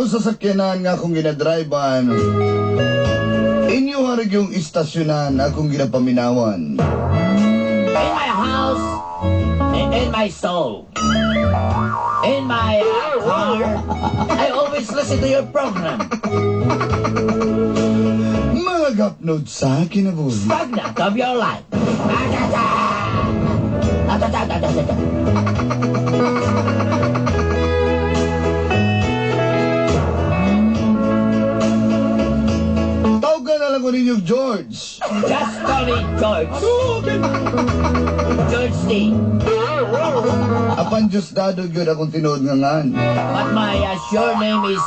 sasakyanan nga akong ginadrivean. Inyo harig yung istasyonan akong ginapaminawan. In my house, in my soul, in my car, I always listen to your program. Mga gapnod sa kinabuhi. Stagnant of your life. Tawagan na lang ko ninyo, George. Just call me George. George D. Apan Diyos dado yun akong tinood nga ngan. But my sure name is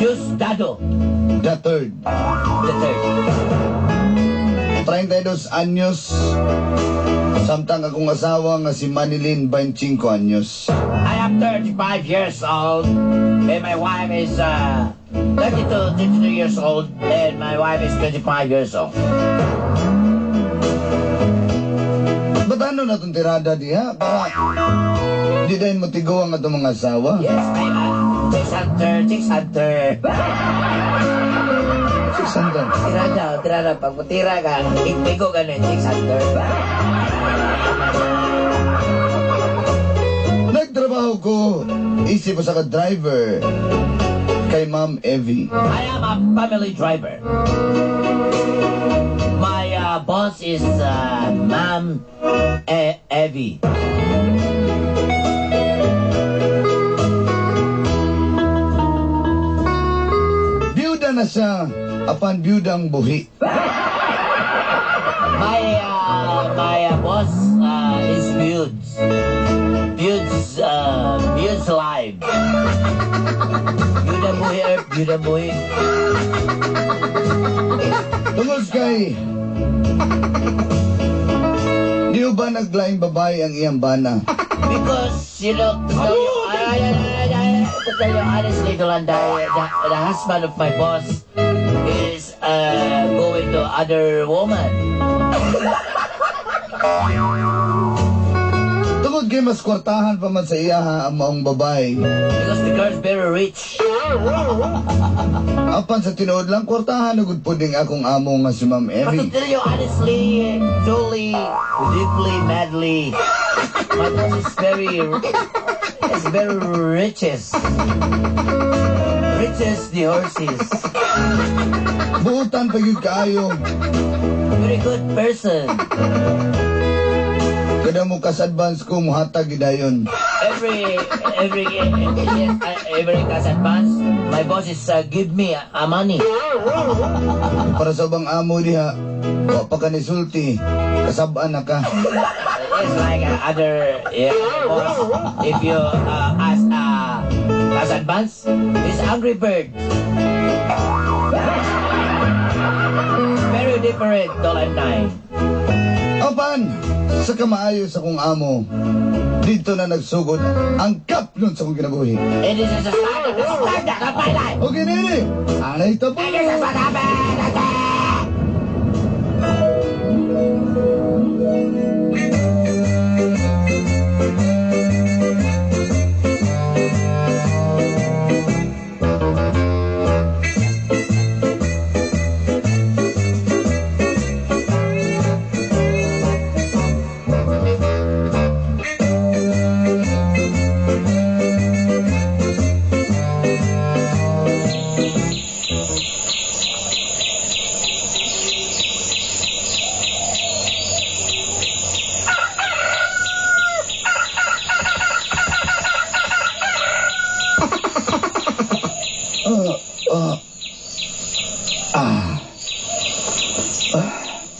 Justado The third. the Third. 32 anyos. Samtang akong asawa nga si Manilyn 25 anyos. I am 35 years old, and my wife is 32 years old, and my wife is 25 years old. Ba't ano na itong tirada diha? Para di dahil matigaw ang itong mga asawa. Yes, I am 600. 600. Tirada. Pag matira ka, ikpigo ka na 600. Nagtrabaho ko, isip sa ka-driver kay Ma'am Evie. I am a family driver. My boss is Ma'am Evie. Biyuda na siya, apan biyudang buhi. My boss is Builds Live. Beautiful boy. Tungod kay, di ba naglaing babae ang iyang bana? Because, you know, to tell you honestly, Yolanda, the husband of my boss is going to other woman. Tungod kay mas kwartahan pa man sa iya ang maong babae. Because the girl's very rich. Apan sa tinuod lang, kwartahan nagud puding akong amo nga si Ma'am But to Evie. tell you honestly, truly, deeply, madly, my boss is very richest. Richest the horses. Buutan pa yun kaayo. Very good person. Kada mo kas advance ko, muhatag gidayon. Every cash advance, my boss is give me a money. Para sa bang amo diha, wa pa ka ni sulti, kasabaan na ka. It's like other boss. If you ask cash advance, it's Angry Bird. Very different, $9. Apan, sa kamaayo sa kong amo, dito na nagsugod ang kapnon sa kong kinabuhi. It is a standard of my life. Okay, nene, anay ito po. It is a standard.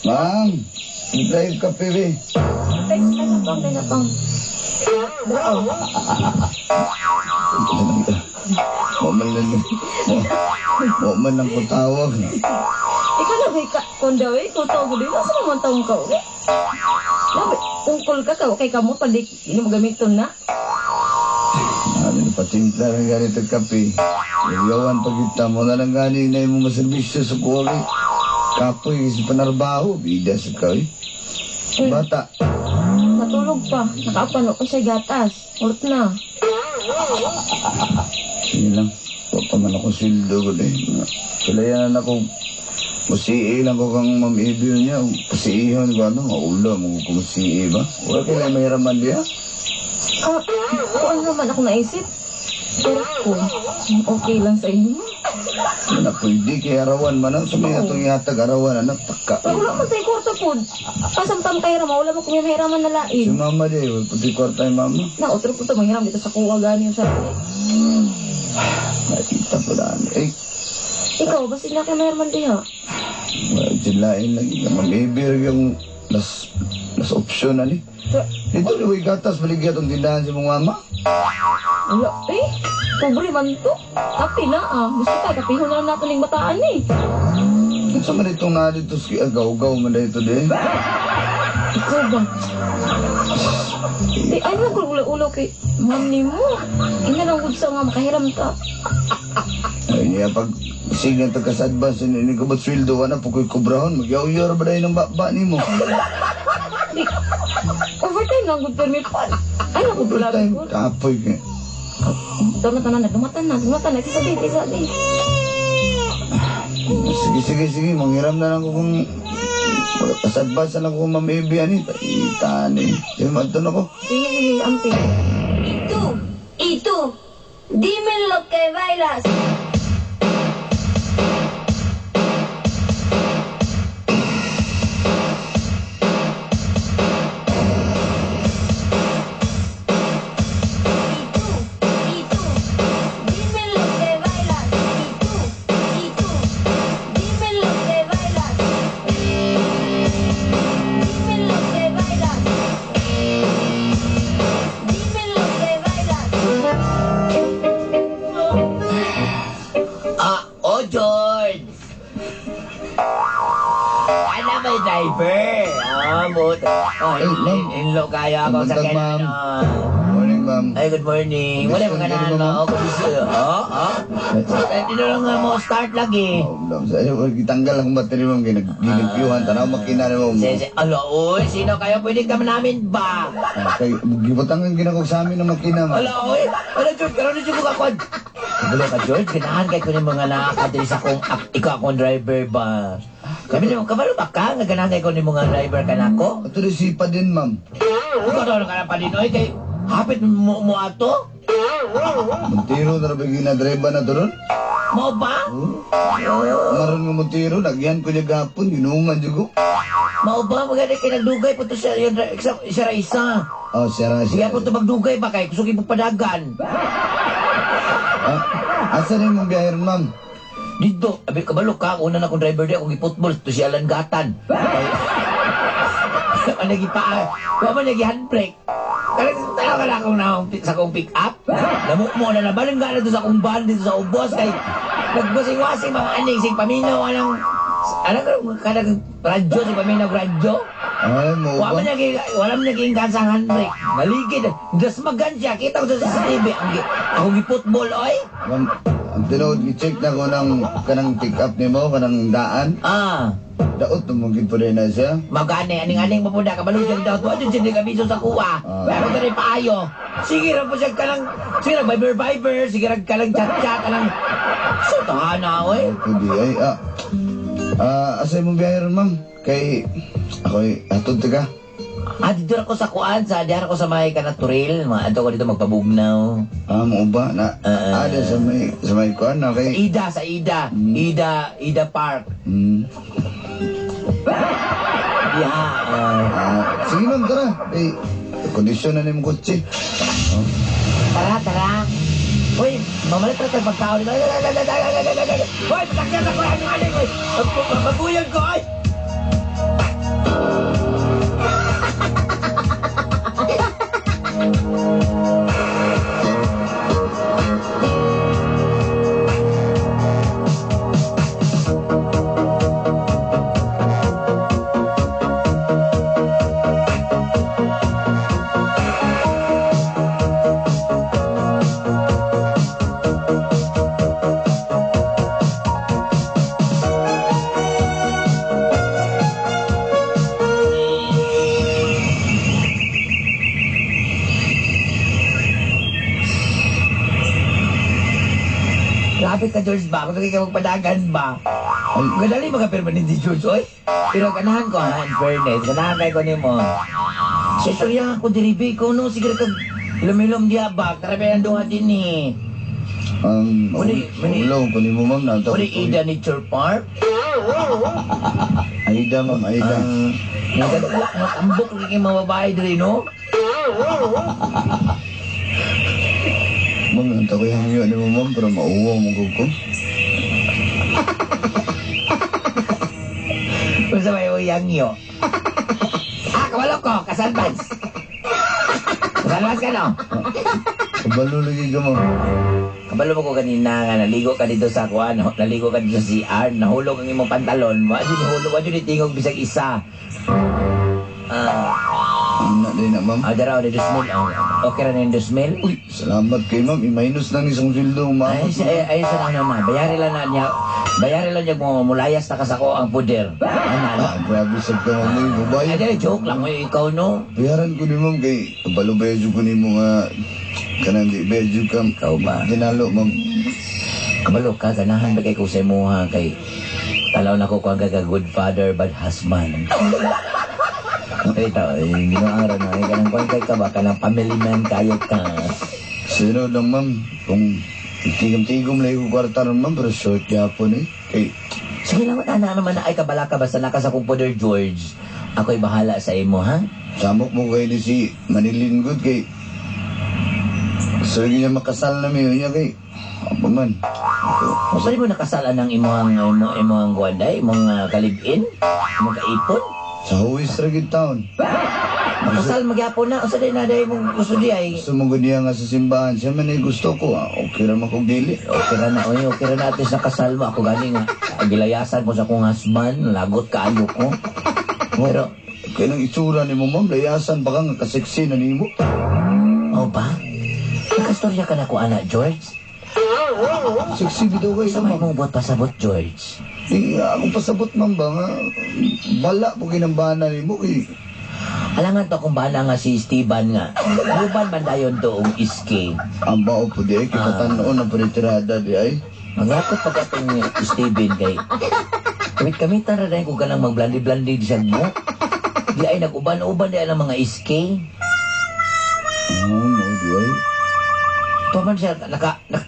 Ma'am, drive ka, Pibi. Pinapang. Wa man lang ko tawag. Ikaw na ba kondaw eh? Totoo ko din. Nasa naman taong ka ulit? Labi, tungkol ka ka. Okay ka mo, padik. Hindi mo gamiton na. Ano na patimpla ng ganito kape. Yawan pag kita mo na lang gani na yung mga servisyo sa kuwari. Kapoy kasi panarbaho, bida sa kawin. Bata. Natulog pa. Nakapano ko sa gatas. Ulit na. Sige lang. Huwag pa man ako sildo ko din. Kailangan ako, masii lang ko kang mamibyo niya. Pasiihon ko ano, maula mo kung masii ba? Wala kailangan mahiraman diya. Kung naman ako naisip. Pero kung okay lang sa inyo. Wala pwede kay arawan man. Sa may atong ihatag arawan, anak, taka. Wala man tayo kwarta po. Pasamtam kayo rama, wala mo kung may mahiraman na Si lain. mama di, wala pati kwarta yung mama. Na, otro po ito, manghiram dito sa kuha ganyan sa Nakita po daan. Eh, ikaw, ba sila kayo mahiraman din ha? wala silain lagi ka. Mamibir yung las option ani. Dito ni Uy Gatas, baligyan itong tindahan si mong mama. Wala, pobre man to. Tapi na gusto tayo, kapihon na lang natin yung bataan Kung sa man itong na dito, agaw-gaw man na ito din. Ikaw ba? Ay lang kung ulaw kay mami mo. Ina lang sa nga makahiram ta. Ay niya, pag sige ito ka sa advance, ini ko ba't sweldo, wala po ko'y kubrahon, mag-yaw-yaw ba dahil ng baba ni mo? Overtime lang good permit pa. Ay lang kung pula Overtime, ko. kapoy ka. Dumatan na. Isa. Sige, manghiram na lang ko kung sa advance na lang ko mamibiyan eh. Paitan eh. Sige, magtanong ako. Sige, ampi. Y tú, dime lo que bailas. Y tú, dime lo que bailas. Y tú, dime lo que bailas. Dime lo que bailas. Dime lo que bailas. George! Ano ba yung driver? ma'am. Inlo kayo ako sa Magandang, ma'am. Canon. Morning, ma'am. Ay, good morning. Wala Gusto mga niyo naan ba, na ma'am? ako. Dito lang nga mo start lagi. Sa'yo, itanggal akong battery, ma'am. Ginagpiyuhan. Tanaw makina na, ma'am. Alo, uy, sino kayo? Pwede ka namin ba? Kay, gibutangan ginagog sa amin ng makina, ma'am. Alo, uy. Alo, George, karoon na siya kakon. Wala ka, George. Ganahan kayo ko ng mga nakakadris akong ikaw akong driver ba? Kami naman, kabalo ba ka? Nga ganahan kayo ko ng mga driver ka na ako? Ito rin sipa din, ma'am. Ikaw daw ka na pa din, oy. Kay, hapit mo ato? Montiro na rin ginadriba na doon. Mo ba? Maroon nga Montiro, nagyan ko niya gapon, inuman dyan ko. Mo ba? Maganda kayo nagdugay po to sa isa. Oh, siya Sige siya. po ito magdugay ba kay kusukin pagpadagan. Asa na yung biyahe ron, ma'am? Dito, abi kabalo ka, una na akong driver di akong i-football to si Alan Gatan. Ano nagipaa? Wa man nagi handbrake. Talaga ka na akong sa akong pick up. Lamok mo na nabalang gana to sa akong van dito sa ubos kay nagbasing-wasing mga aning sing paminaw anang kanang radyo si paminaw radyo. Ay, mo ba? Wala man naging kansang handbrake. Maligid. Das magan siya. Kita ko sa CCTV. Akong i-football, oy. Ma'am, ang tinood, i-check na ko ng kanang pick-up ni mo, kanang daan. Daot, tumugin po rin na siya. Magane, aning-aning mo po na. Kabalo siya daw. Tuwa dyan siya kabiso sa kuha. Pero ka rin paayo. Sige rin po siya kalang, sige rin viber. Sige rin kalang chat-chat. Kalang, so tahana, oy. Pwede, ay, asa yung biyahe ron, ma'am? Kay, ako'y atod ka. Dito ako sa kuan. Dito ako sa may kanaturil. Ato ko dito magpabugnaw. Mo ba? Ada sa may kuan na kay... Sa Ida. Ida Park. Sige, ma'am, tara. Eh, kondisyon na na yung kotse. Tara. Uy, mamalit na tayo pagkao nito. Uy, patakyan ako yan yung aling. Magpuyag ko, ay! Apit ka, George ba? Kung ka magpadagan ba? Gadali mga permanente, George, oy. Pero ganahan ko, ha, in fairness. Ganahan kayo ko ni mo. Siya ako, diribi ko, no? Sige ka, ilom-ilom diya ba? Karabayan doon din eh. Ulo ko ni mo, ma'am. Uli, Ida Nature Park? Aida, ma'am, Aida. Natambok lagi mga babae diri, no? Ma'am, nanta ko yung hangyo ni mo, ma'am, para mauwa mo ko. Kung sa may uyang nyo. Kabalo ko, kasalbans. Kasalbans ka, no? Kabalo lagi ka, ma'am. Kabalo mo ko kanina nga, naligo ka dito sa kuan, naligo ka dito sa CR, nahulog ang imong pantalon, wadi tingog bisag isa. Na din na, ma'am. Dara, the smell. Okay ra na yung smell? Uy, salamat kay ma'am. I-minus lang isang sildo, ma'am. Ay, sa na. Bayari lang niya mo mulayas na kasako ang puder. Grabe sa ka, ma'am. Babae. Ay, joke lang mo ikaw, no? Bayaran ko ni ma'am kay kabalo bejo ko ni mo nga kanang di bejo ka. Ikaw ba? Dinalo, ma'am. Kabalo ka, ganahan ba kay ko sa imuha kay talaw na ko kung good father, bad husband. Ito, hindi mo araw na. Kanang kay ka ba? Kanang family man kayo ka. Sino lang, ma'am. Kung tigam-tigam lang yung kwarta ron, ma'am. Pero short yapon eh. Kay, Sige lang, naman na ay kabala ka basta nakas akong poder, George. Ako'y bahala sa imo, ha? samok mo kayo ni si Manilin Good kay gusto lagi niya makasal na miyo niya kay apa man. O saan mo nakasalan ng imong guanday, imong kalibin, imong kaipon? Sa huwis ragid taon. Makasal magyapon na, o saan na dahil mong gusto di ay? Gusto mo guniya nga sa simbahan. Siya man ay gusto ko. Okay raman kong dili. Okay ra na, okay ra na at least nakasal mo. Ako galing nga, gilayasan ko sa akong husband, lagot kaayo ko. Pero, kaya nang itsura ni mo, ma'am, layasan pa ka nga kaseksi na ni mo. o ba? Nakastorya ka na ko, anak, George? Seksi bito kayo, Sa may ma'am. mong buhat pasabot, George? Akong pasabot, ma'am, ba nga. Bala po kinambana ni mo. Alangan to kung bala nga si Steven nga. Luban man dayon to ang iske. Ang bao po di ay, kitatan-noon ang paritirada di ay. Mangyakot pa ka itong Steven kay. Kamit-kamitan na rin kung ka lang magblandi-blandi siya mo. Di ay nag-uban-uban di ang mga iske. No, di ay. Paman siya,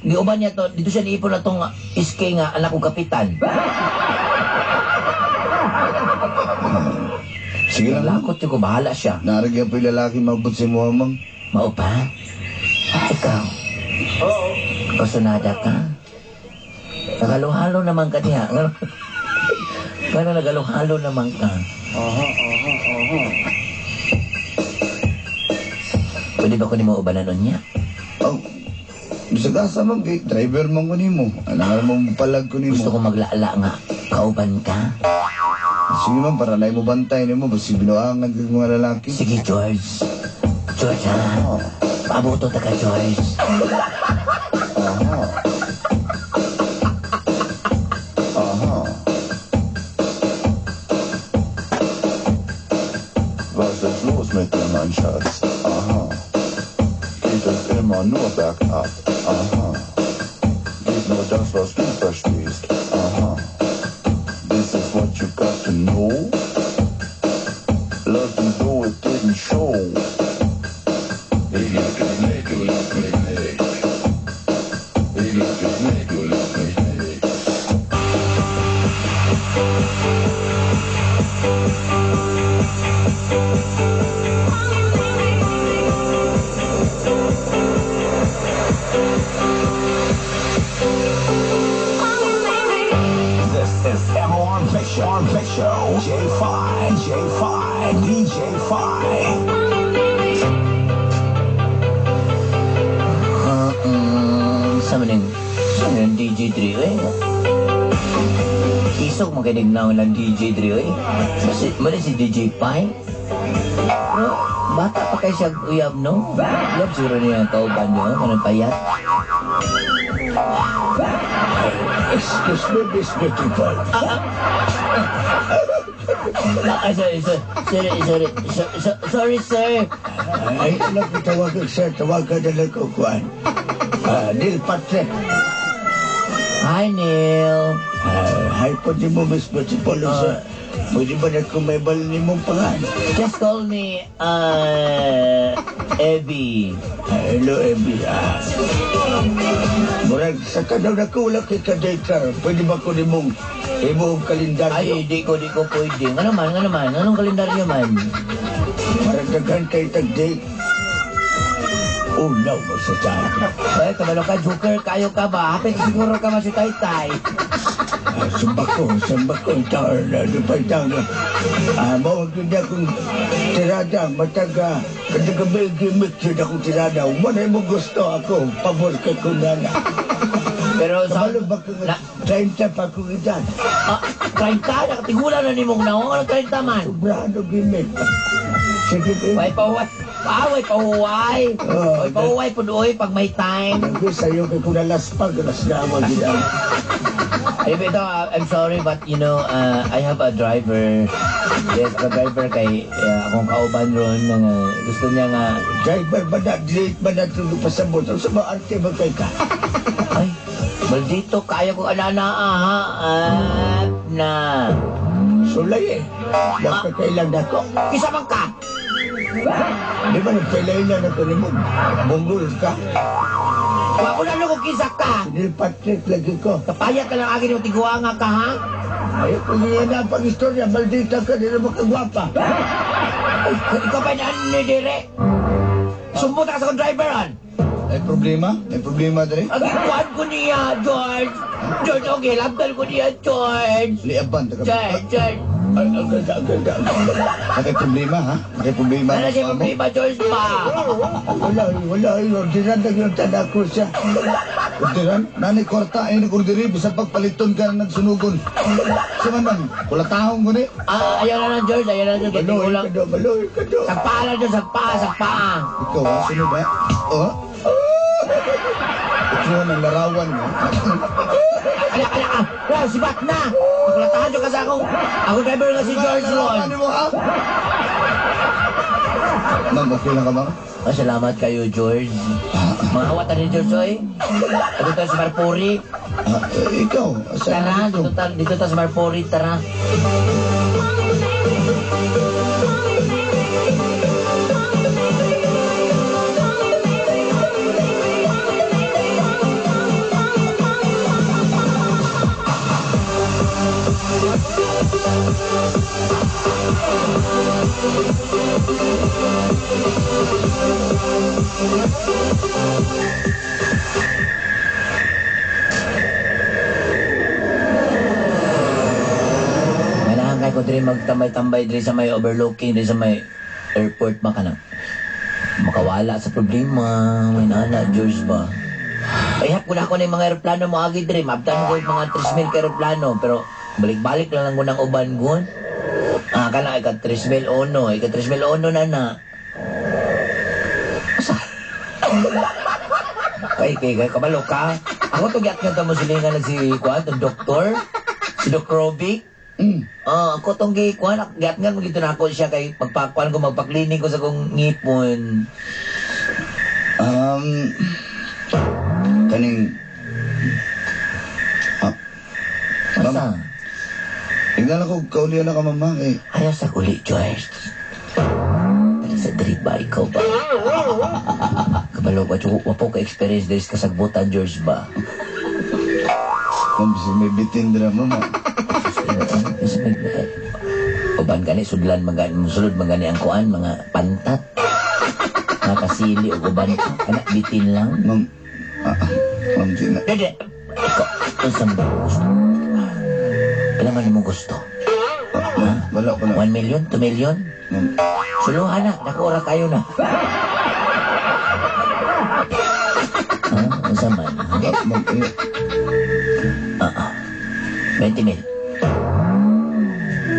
niuban niya to, dito siya niipon na tong iske nga anak kong kapitan. Sige lang, ma'am. Lakot yung kung bahala siya. Naragyan po yung lalaki mabot si mo, ma'am. Mao pa? Ikaw? Oo. Kasunada ka? Nagalo-halo naman ka niya. Gano'n nagalo-halo naman ka? Pwede ba ko ni mo ubanan niya? Oh, bisa gasa, ma'am. Kay driver man ko ni mo. Alam mo palag ko ni Gusto ko mo. maglaala nga. Kauban ka? Sige, ma'am, para na mo bantay ni mo. Basi binuangan ka mga lalaki. Sige, George. George, ha? Paabuto ta ka, George. Was ist los mit dir, mein Schatz? Aha. Geht es immer nur bergab? Aha. Geht nur das, was du verstehst? Aha. This is what you got to know. Love you though it didn't show. Ich lieb dich nicht, du liebst mich nicht. Ich lieb dich nicht, du liebst mich nicht. This is M.O.R. Big Show, J5, DJ5. Sa maning DJ Dre, eh. Isok makinig na ng DJ Dre, eh. Mali si DJ Pai. Pero, bata pa kayo siya uyab, no? Uyab siguro niya ang kauban niyo, kanang payat. Excuse me, Miss Beautiful. Ay, sorry, sir. Ay, alam ko tawagan, sir. Tawagan na lang ko, Juan. Neil Patrick. Hi, Neil. Hi po di mo, Miss Pachipolo sa... Pwede ba na kumaybal ni mong pangalan? Just call me, Evie. Hello, Abby. Murag, sa kadaw na ko, wala kay ka-data. Pwede ba ko ni mong imong kalendaryo? Ay, di ko pwede. Nga naman. Anong kalendaryo man? Marag daghan kay tag-date. Unaw mo sa tiyan. Ay, kabalo ka, Joker. Kayo ka ba? Hapit siguro ka mas si Tay-Tay. Sambak ko, na dupay-tang. Mawag yun akong tirada, mataga, kadagabi gimmick yun akong tirada. Manay mo gusto ako, pabor ka ko na. Pero sa... Kabalo ba kung 30 pa kong edad? 30? Nakatigulan na ni mong naong. Ano 30 man? Sobrado gimmick. Sige, Way pahuway. Way pahuway. Oh, Way pahuway po doon pag may time. Nagbi sa'yo kay kung nalaspag, nasgawa gina. Ay, ito, I'm sorry, but you know, I have a driver. Yes, a driver kay akong kauban ron na gusto niya nga, Driver ba na, delete ba na ito pasabot? Ang sa mga arte ba kay ka? ay, maldito, kaya ko anana, na. Sulay eh. Nakakailan na ko. Kisa man ka. Di ba nagpailailan ako ni mo? Bonggol ka. Wa ko na kung kisa ka. Neil Patrick lagi ko. Kapayat ka lang agin yung tiguanga ka, ha? Ay, kung yan na pang istorya, maldita ka, di na makagwapa. Ikaw pa na ni Dire. Sumbot ka sa kong driveran. May problema? May problema dali? Ang ikuan ko niya, George. George, okay, labdal ko niya, George. Liaban, taga. George. Ay, ang ganda. May problema, ha? May problema. Ano siya problema, George pa? Wala. Ordinan na yung tanda ko siya. Ordinan? Nani korta, ay nag-ordiri. Bisa pagpaliton ka na nagsunugon. Siya man, wala tahong ko ni. Ayaw na, George. George. Baloy ka do. Sagpa lang, George. Sagpa. Ikaw, ha? Sino ba? Oh? Ikaw ang larawan mo. Wow, sibat na. Makulatahan nyo kasi ako driver nga si George Ron. Ano mo, ha? Ma'am, okay lang ka, ma'am? Salamat kayo, George. Mga awatan ni George, oy. Dito tayo sa Marpuri. Ikaw? Tara, dito tayo sa Marpuri, tara. Kaya ko diri magtambay-tambay diri sa may overlooking, diri sa may airport ba ka na? Makawala sa problema, may nana, George ba? Ay, hap ko na ako na yung mga aeroplano mo agi diri, mabtan ko yung mga 3,000 ka aeroplano, pero balik-balik lang ko ng uban ko. Kala, ika 3,000 ono, ika 3,000 ono na. Asa? Kay, kabalo ka? Ako to giat nga mo silingan na si Kuan, yung doktor, si Dr. Robic. Ako tong gikuan, giat nga mo gito na ako siya kay pagpakuan ko, magpaklining ko sa kong ngipon. Kaning... Asa? Tingnan ako, kaulian na ka, mama. Ayaw sa kuli, George. Sa drip ba, ikaw ba? Kabalo ba, wapo ka experience dahil kasagbutan, George ba? Ma'am, may bitin dira, mama. Uban gani, sudlan sulod magani ang kuan, mga pantat. Mga kasili o uban, anak bitin lang. Ma'am, di na. Dede, ikaw, ang saan mo gusto? Alam mo gusto? Wala ko na. 1 million? 2 million? Ma'am, Suluhan na, nakura kayo na. Ang saan man? ma'am, 20 mil.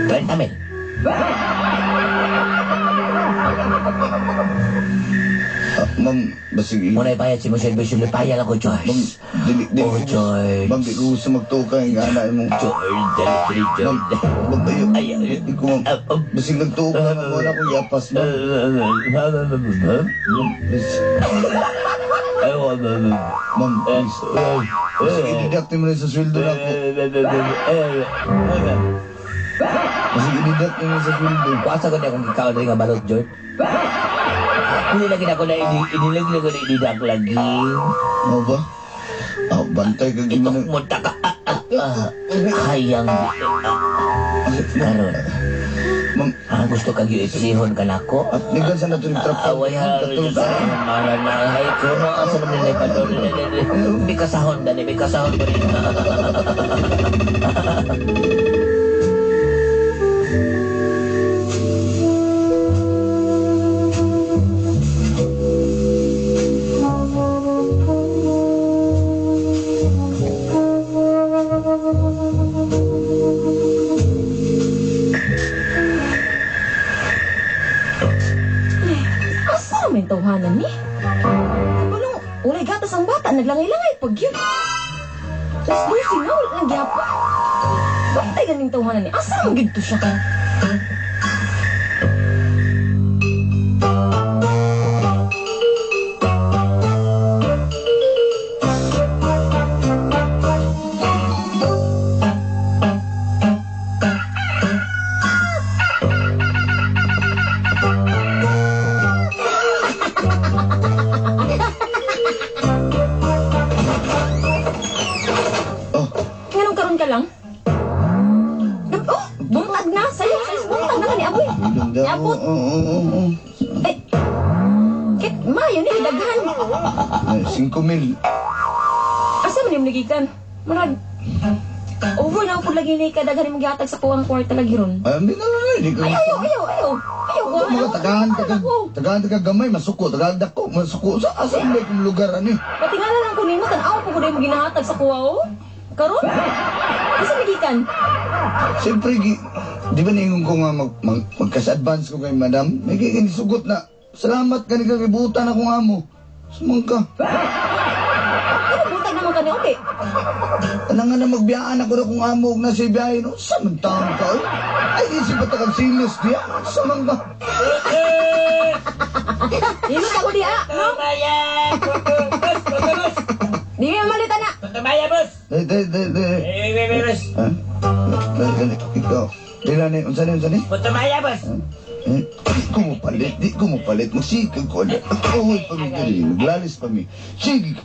30 mil. ma'am, basig. Muna ipayat si mo servisyo, lipayal ako, Ma'am, George. dili, Oh, George. Ma'am, di ko gusto magtukay, nga anak mo. George, dali, Ma'am, George. ma'am, Ay, di ko, ma'am, basig nagtukay, ma'am, wala akong yapas, ma'am. Ma'am, please. Kasi i-deduct mo rin sa sweldo na ako. Kasi i-deduct mo rin sa sweldo. Kuasa ko na akong ikaw na nga balot, George. Hindi lagi na ako na inilaglag ko na inidak lagi. Ano ba? Bantay ka Ito gimana. mo taka. Hayang. Karon. Ma'am, Gusto kag iisihon ka na ako? at nigan sa nato yung trap. Away ha. Katulog ka. Mananahay ko no. Asa naman nila ipatol. May kasahon, Dani. May kasahon ko rin. Asa naman yung tawhanan ni? Walang, ulay gatas ang bata, naglangay-langay pag yun. Tapos lusi na, wala nang gyapon. Bakit ganing tawhanan ni? Asa naman ginto siya ka? Oh, Nganong karon ka lang? Oh, buntag na. Sayo, buntag na ka ni Aboy. tulong daw. Yapon. Oo. Ay, kit, mayo ni, daghan. 5,000. Asa man yung nagikan? Marag, over na po lagi ni ka, daghan yung gihatag sa kuwang kwarta lagi ron. Ay, hindi na lang. Hindi ko. Ay, ayaw. Ayaw ko. Mga tagahan gamay, masuko. Tagahan dako, masuko. Sa asan ba yung lugar, ano eh? Pati nga lang ko nimo, tanaw po ko na yung ginahatag sa kuwa, oh. Karon? Asa nagikan? Siyempre, di ba ningon ko nga magkas-advance ko kay madam? May sugot na, salamat ka ni kagibutan akong amo. Sumang ka. Ano, buntag naman ka ni Uli? Ano nga na magbiyaan ako na kung amo na si biyahe, no? Samantang ka, eh. Ay, isip ba takang silos diya? Samang ka. Hilot ako di, ah. No? Tumayan! Boss! Di mo malita na. Tumayan, boss! Boss. Ha? Ikaw. Dila ni, unsa ni? Tumayan, boss! Di ko mo palit. Magsikag ko na. Uy, pamigari. Maglalis pa mi. Sige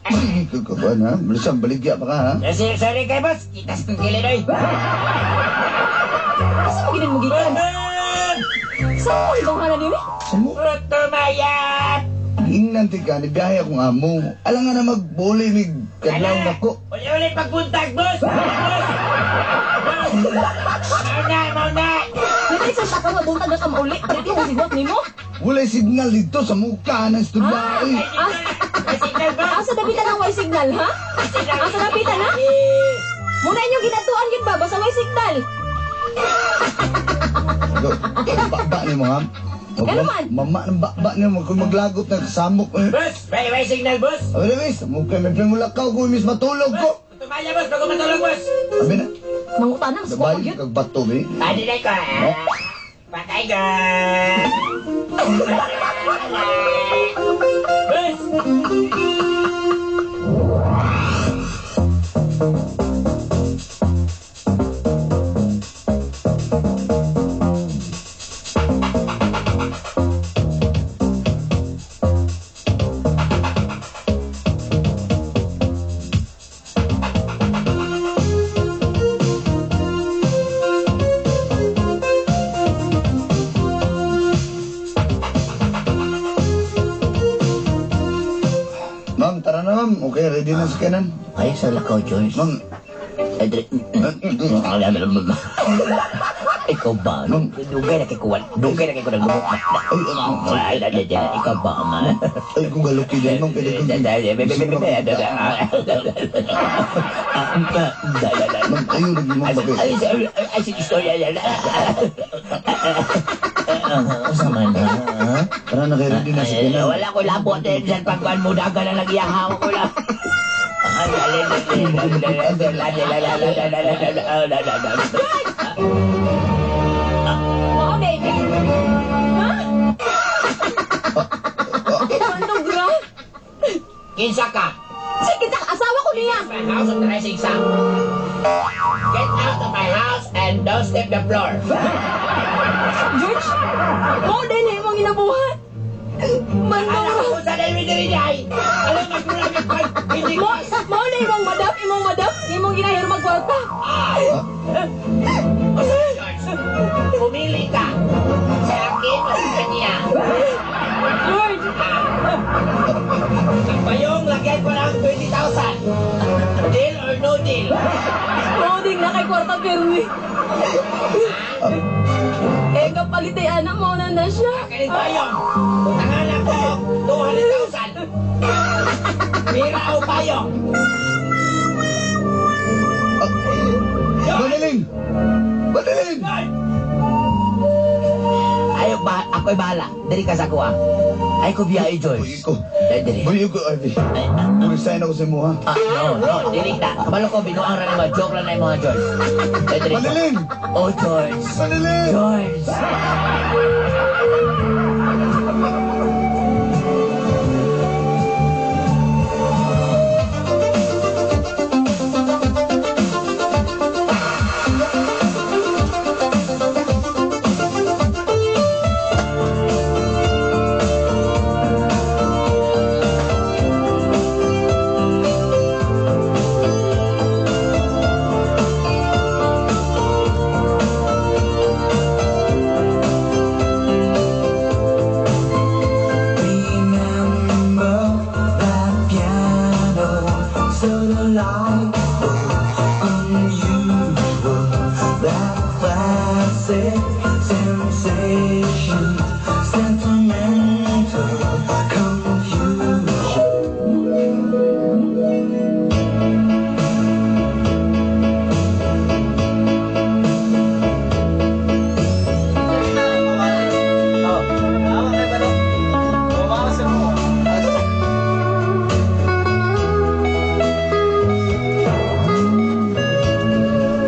ka ba na? Malasang baligya pa ka, ha? Sorry kay boss! Kitas kong kilidoy! Asa mo ginin mo gikan? Saan mo ibang hanan yun, eh? Samo? Tumayan! Ingnan ka, ni biyahe akong amo. Alam nga na magbuli, mig kadlaw na ko. Uli-uli pagbuntag, boss! Boss! Mauna! Hindi sa taka nga buntag na ka mauli. Palit yung sigwat ni mo. Wala'y signal dito sa mukha ng estudyante. May signal, boss! Asa dapitan ang way signal, ha? Asa dapitan, ha? Muna inyong ginatuan yun ba? Basta way signal. Bakba ni mo, ha? Ano man? Mama ng bakba ni mo. Kung maglagot na samok. Boss! May signal, boss! Abi na, miss. Mukha may pangulakaw ko, miss. Matulog ko. Tumayan, boss! Bago matulog, boss! Abi na. Mangutanang sa kuwag Sabay yun. kag bato, be. Adi na ko, patay ka! Boss! Ma'am, tara na, ma'am. Okay, ready na sa kanan. Ay, sa lakaw, Joyce. Ma'am, Ikaw ba? Dugay na kay kuwan. Dugay na kay kuwan. Ikaw ba, ma? ay, kung galuki din, ma'am, pwede kong... Ma'am, ayun, lagi, ma'am, bakit? Ay, si istorya yan. Sama na, ha? Tara na, kayo ready na sa kanan. Wala ko labot eh. Diyan pagkuhan mo, daga na lang iyahaw ko lang. Wow, baby. Ha? Ano, gra? Kinsa ka? Sige, asawa ko niya. My house of the rising sun. Get out of my house and don't step the floor. George, mo din eh, mong inabuhat. Alam Bandong ko sa dahil rin ay. Alam magmula ng pag hindi ko. mo na imong madam, imong ginahir magkwarta. George, pumili ka. Sa akin o sa kanya. George, Ang payong, lagyan ko ng 20,000. Deal or no deal? mo din na kay kwarta permi. Eh, kapalit ay anak mo na siya. Kanin payong. Tangalan ko, 200,000. Mira o payong. Madaling! Madaling! Ayaw ba, ako'y bahala. Dali ka sa kuha. Ay ko biya Buhi George. ko. Dali. Buhi ko, Arby. Purisahin ako sa mo, ha? No, dili ta. Kabalo ko, binuang rin mga joke lang na yung mga George. Dali. Madaling! Oh, George. Madaling! George. Remember that piano, so delightful, unusual, that classic sensation, sentimental confusion.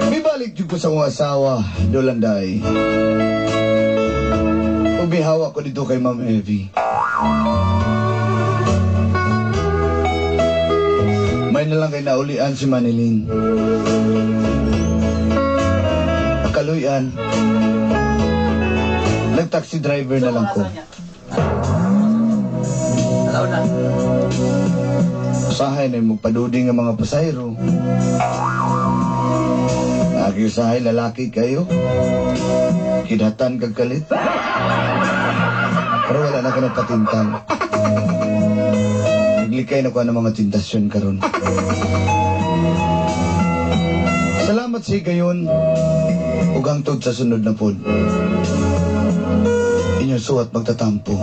May balik dito ko sa kong asawa, Dolanday. Umihawa ko dito kay Ma'am Evie. May nalang kay naulian si Manilin. Nakaluyan. Nag-taxi driver na lang ko. Alaw na. Usahay na yung magpaduding ng mga pasayro. Nakiusahay lalaki kayo. Kidhatan kag kalit. Pero wala na ka ng patintang. Naglikay na ko ng mga tintasyon karon. Salamat sa gayon. Ug hangtod sa sunod na pod. Inyong suwat magtatampo.